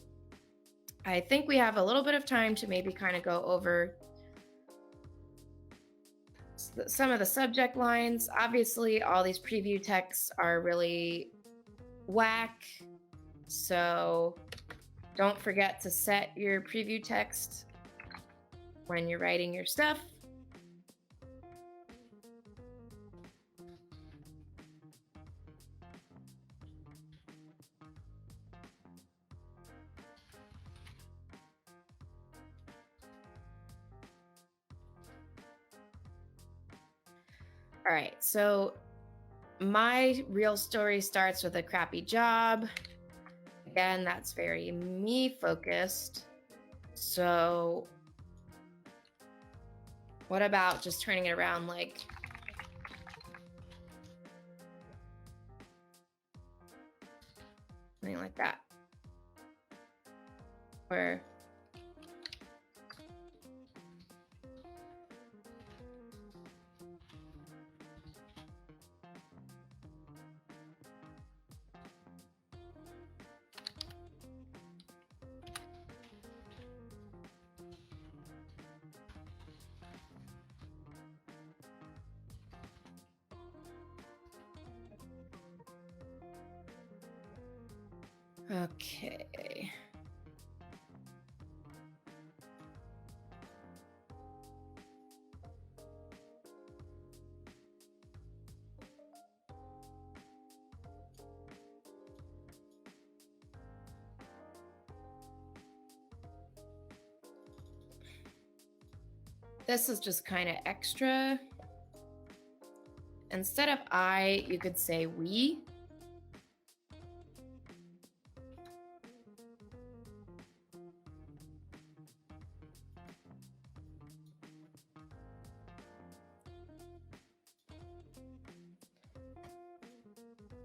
I think we have a little bit of time to maybe kind of go over some of the subject lines. Obviously, all these preview texts are really whack, so don't forget to set your preview text when you're writing your stuff. All right, so my real story starts with a crappy job. Again, that's very me focused. So what about just turning it around, like something like that? Or okay. This is just kind of extra. Instead of I, you could say we.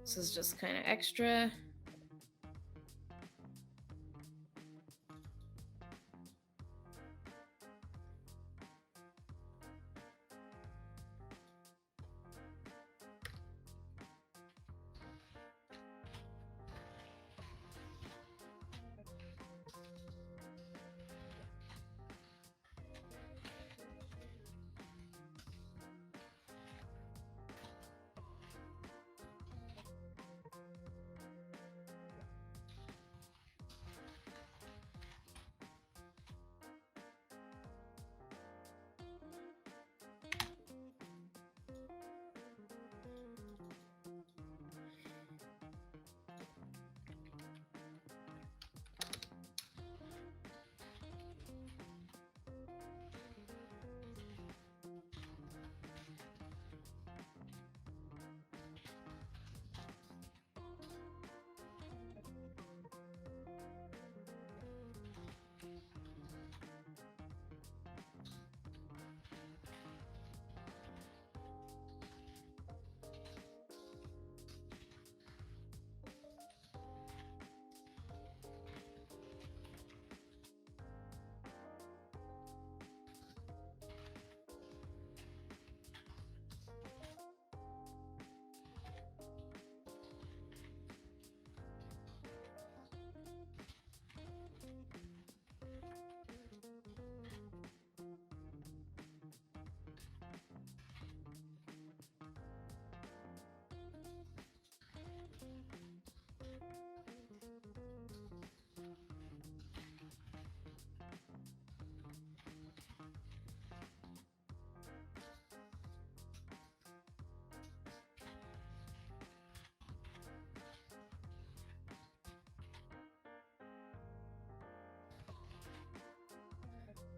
This is just kind of extra.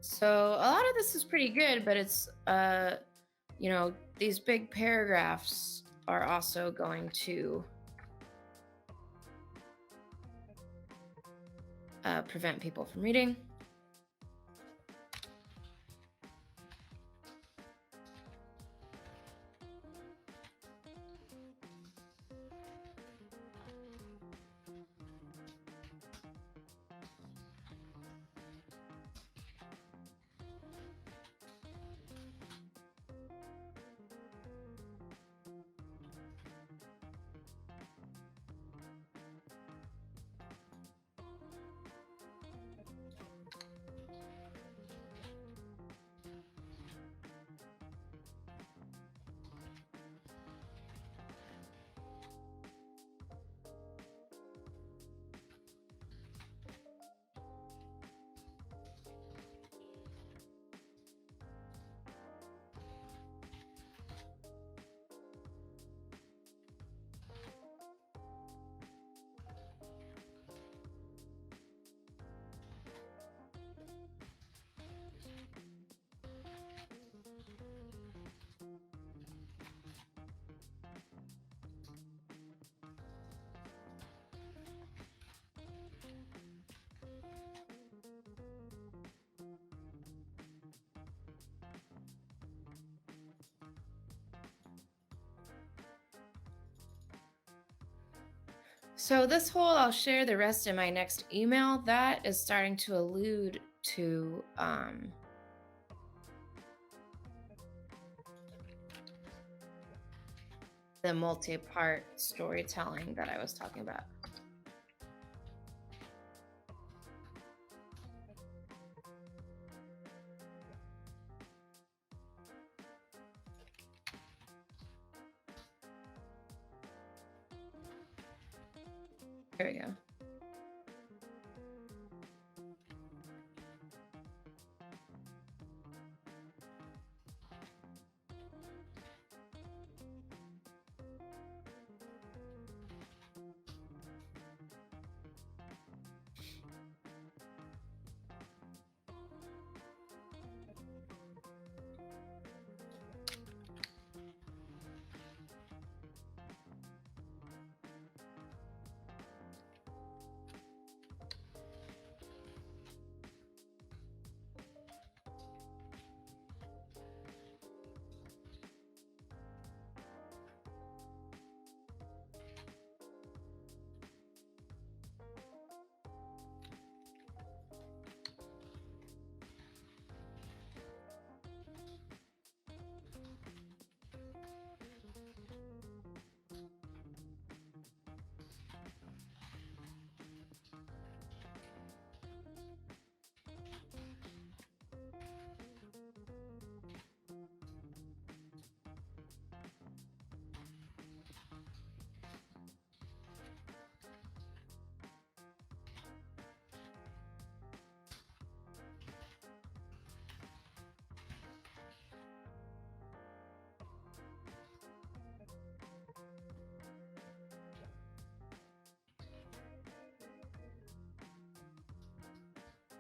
So a lot of this is pretty good, but it's, these big paragraphs are also going to prevent people from reading. So this whole, I'll share the rest in my next email, that is starting to allude to the multi-part storytelling that I was talking about. There we go.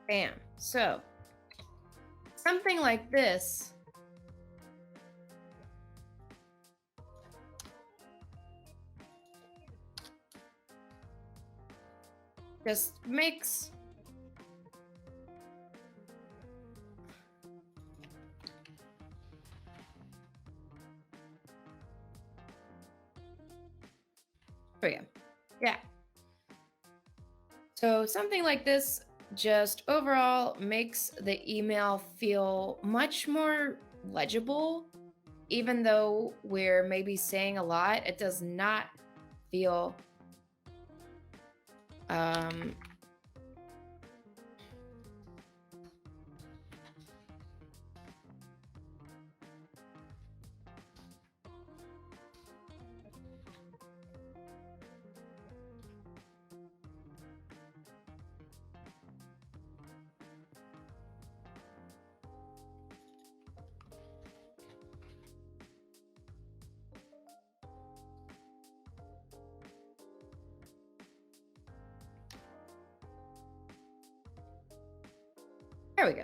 Bam. So something like this just makes yeah. So something like this just overall makes the email feel much more legible. Even though we're maybe saying a lot, it does not feel there we go.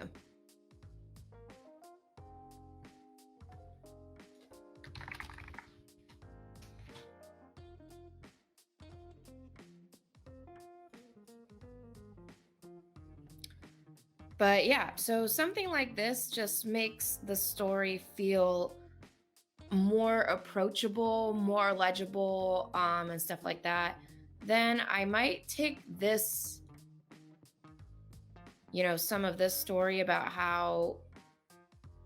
But yeah, so something like this just makes the story feel more approachable, more legible, and stuff like that. Then I might take this, some of this story about how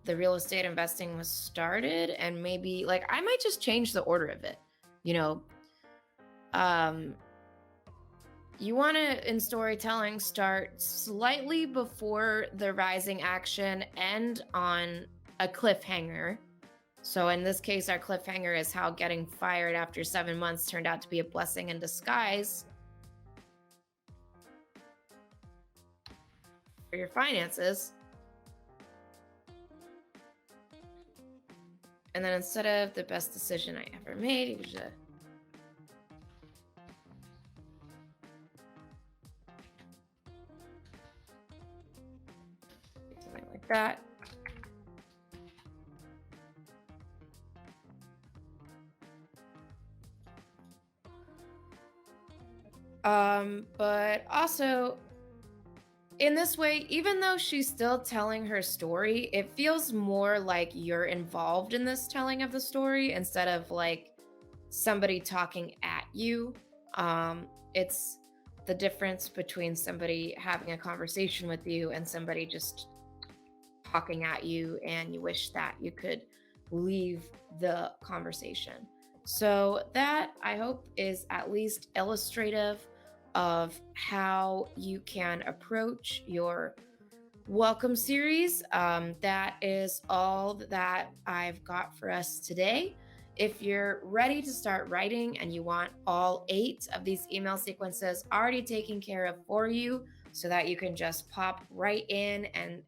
the real estate investing was started, and maybe like I might just change the order of it. You know, um, you want to, in storytelling, start slightly before the rising action, end on a cliffhanger. So in this case, our cliffhanger is how getting fired after 7 months turned out to be a blessing in disguise for your finances. And then instead of the best decision I ever made, you should something like that. But also in this way, even though she's still telling her story, it feels more like you're involved in this telling of the story instead of like somebody talking at you. It's the difference between somebody having a conversation with you and somebody just talking at you, and you wish that you could leave the conversation. So that, I hope, is at least illustrative of how you can approach your welcome series. That is all that I've got for us today. If you're ready to start writing and you want all 8 of these email sequences already taken care of for you so that you can just pop right in and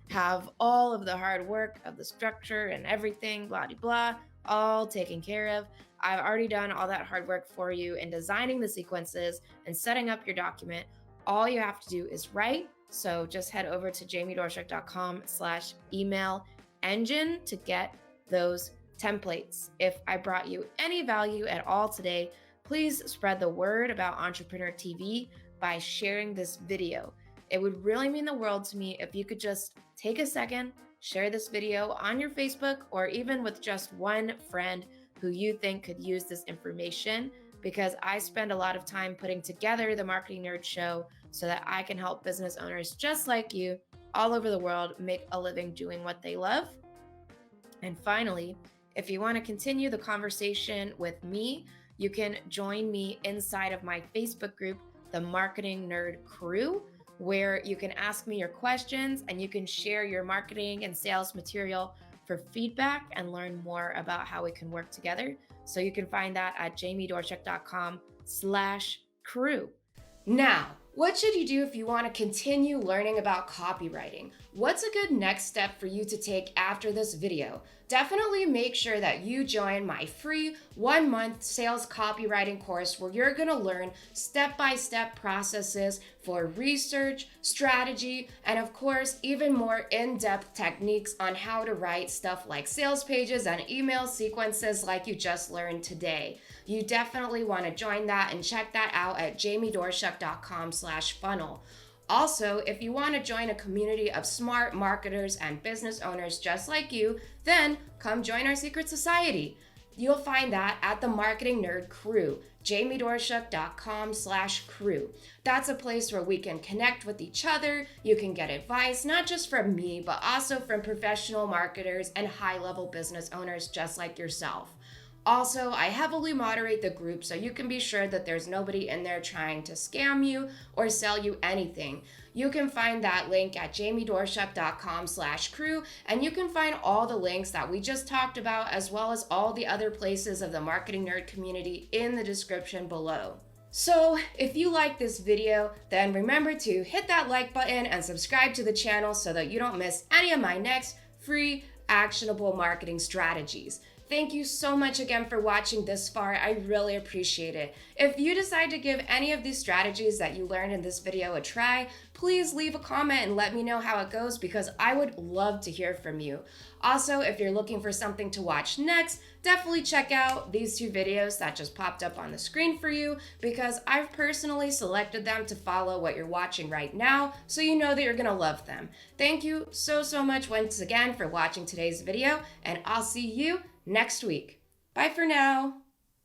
have all of the hard work of the structure and everything, blah, blah, blah, all taken care of. I've already done all that hard work for you in designing the sequences and setting up your document. All you have to do is write. So just head over to jamiedoerschuck.com/email engine to get those templates. If I brought you any value at all today, please spread the word about Entrepreneur TV by sharing this video. It would really mean the world to me if you could just take a second, share this video on your Facebook, or even with just one friend who you think could use this information, because I spend a lot of time putting together the Marketing Nerd Show so that I can help business owners just like you all over the world make a living doing what they love. And finally, if you want to continue the conversation with me, you can join me inside of my Facebook group, the Marketing Nerd Crew, where you can ask me your questions and you can share your marketing and sales material for feedback and learn more about how we can work together. So you can find that at jamiedoerschuck.com/crew. Now, what should you do if you want to continue learning about copywriting? What's a good next step for you to take after this video? Definitely make sure that you join my free 1-month sales copywriting course where you're going to learn step-by-step processes for research, strategy, and of course, even more in-depth techniques on how to write stuff like sales pages and email sequences like you just learned today. You definitely want to join that and check that out at jamiedoerschuck.com/funnel. Also, if you want to join a community of smart marketers and business owners just like you, then come join our secret society. You'll find that at the Marketing Nerd Crew, jamiedoerschuck.com/crew. That's a place where we can connect with each other. You can get advice, not just from me, but also from professional marketers and high-level business owners just like yourself. Also, I heavily moderate the group so you can be sure that there's nobody in there trying to scam you or sell you anything. You can find that link at jamiedoerschuck.com/crew, and you can find all the links that we just talked about, as well as all the other places of the Marketing Nerd community, in the description below. So if you like this video, then remember to hit that like button and subscribe to the channel so that you don't miss any of my next free actionable marketing strategies. Thank you so much again for watching this far. I really appreciate it. If you decide to give any of these strategies that you learned in this video a try, please leave a comment and let me know how it goes, because I would love to hear from you. Also, if you're looking for something to watch next, definitely check out these 2 videos that just popped up on the screen for you, because I've personally selected them to follow what you're watching right now, so you know that you're gonna love them. Thank you so much once again for watching today's video, and I'll see you next week. Bye for now.